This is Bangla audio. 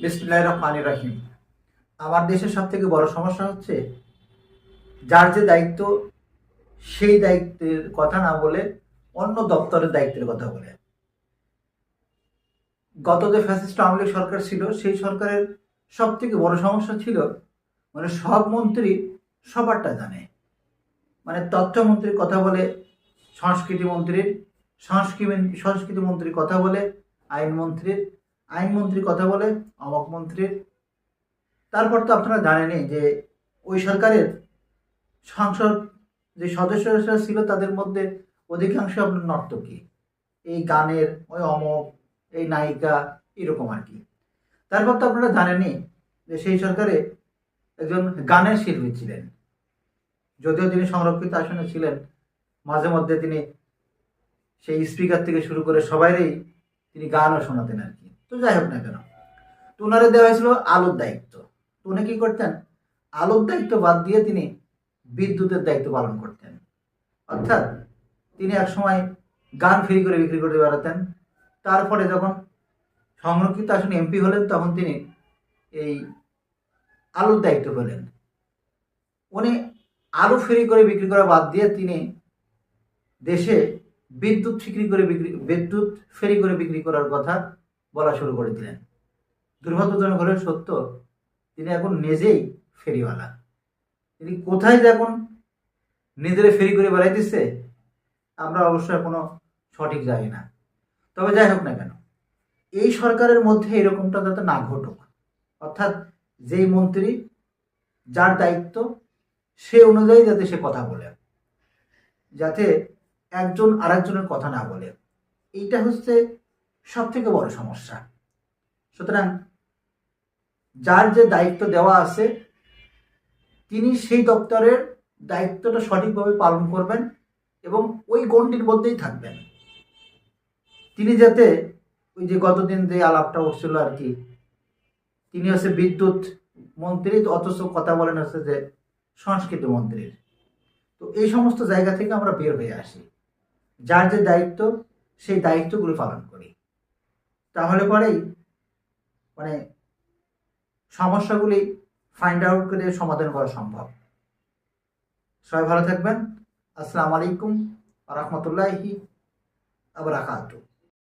বিসমিল্লাহির রহমানির রহিম। আমার দেশের সব থেকে বড় সমস্যা হচ্ছে যার যে দায়িত্ব সেই দায়িত্বের কথা না বলে অন্য দপ্তরের দায়িত্বের কথা বলে। গত যে ফ্যাসিস্ট আওয়ামী লীগ সরকার ছিল সেই সরকারের সব থেকে বড় সমস্যা ছিল সব মন্ত্রী সবারটা জানে। তথ্যমন্ত্রীর কথা বলে সংস্কৃতি মন্ত্রীর, সংস্কৃতি মন্ত্রীর কথা বলে আইনমন্ত্রীর, আইনমন্ত্রীর কথা বলে অমক মন্ত্রীর। তারপর তো আপনারা জানেনই যে ওই সরকারের সংসদ যে সদস্যরা ছিল তাদের মধ্যে অধিকাংশ আপনার নর্তকী, এই গানের ওই অমক, এই নায়িকা, এরকম আর কি। তারপর তো আপনারা জানেনই যে সেই সরকারে একজন গানের শিল্পী ছিলেন, যদিও তিনি সংরক্ষিত আসনে ছিলেন। মাঝে মধ্যে তিনি সেই স্পিকার থেকে শুরু করে সবাইরই তিনি গানও শোনাতেন আর কি। তো যাই হোক না কেন, তো ওনারে দেওয়া হয়েছিল আলোর দায়িত্ব। তো উনি কি করতেন, আলোর দায়িত্ব বাদ দিয়ে তিনি বিদ্যুতের দায়িত্ব পালন করতেন। অর্থাৎ তিনি এক সময় গান ফ্রি করে বিক্রি করতে বেড়াতেন। তারপরে যখন সংরক্ষিত আসনে এমপি হলেন তখন তিনি এই আলুর দায়িত্ব পেলেন। উনি আলু ফ্রি করে বিক্রি করা বাদ দিয়ে তিনি দেশে বিদ্যুৎ ফ্রি করে বিক্রি করার কথা বলা শুরু করে দিলেন। দুর্ভাগ্যজনক হলে সত্য, তিনি এখন নিজেই ফেরিওয়ালা। তিনি কোথায় যে এখন নিজের ফেরি করে বেড়াইতেছে আমরা অবশ্য এখনো সঠিক জানি না। তবে যাই হোক না কেন, এই সরকারের মধ্যে এরকমটা যাতে না ঘটুক, অর্থাৎ যেই মন্ত্রী যার দায়িত্ব সে অনুযায়ী যাতে সে কথা বলে, যাতে একজন আরেকজনের কথা না বলে, এইটা হচ্ছে সব থেকে বড় সমস্যা। সুতরাং যার যে দায়িত্ব দেওয়া আছে তিনি সেই দপ্তরের দায়িত্বটা সঠিকভাবে পালন করবেন এবং ওই গণ্ডির মধ্যেই থাকবেন। তিনি যাতে ওই যে গতদিন যে আলাপটা উঠছিল আর কি, তিনি হচ্ছে বিদ্যুৎ মন্ত্রী অথচ কথা বলেন হচ্ছে যে সংস্কৃতি মন্ত্রীর। তো এই সমস্ত জায়গা থেকে আমরা বের হয়ে আসি, যার যে দায়িত্ব সেই দায়িত্বগুলো পালন করি, তাহলে পরেই সমস্যাগুলি ফাইন্ড আউট করে সমাধান করা সম্ভব। সবাই ভালো থাকবেন। আসসালামু আলাইকুম ওয়া রাহমাতুল্লাহি ওয়া বারাকাতুহু।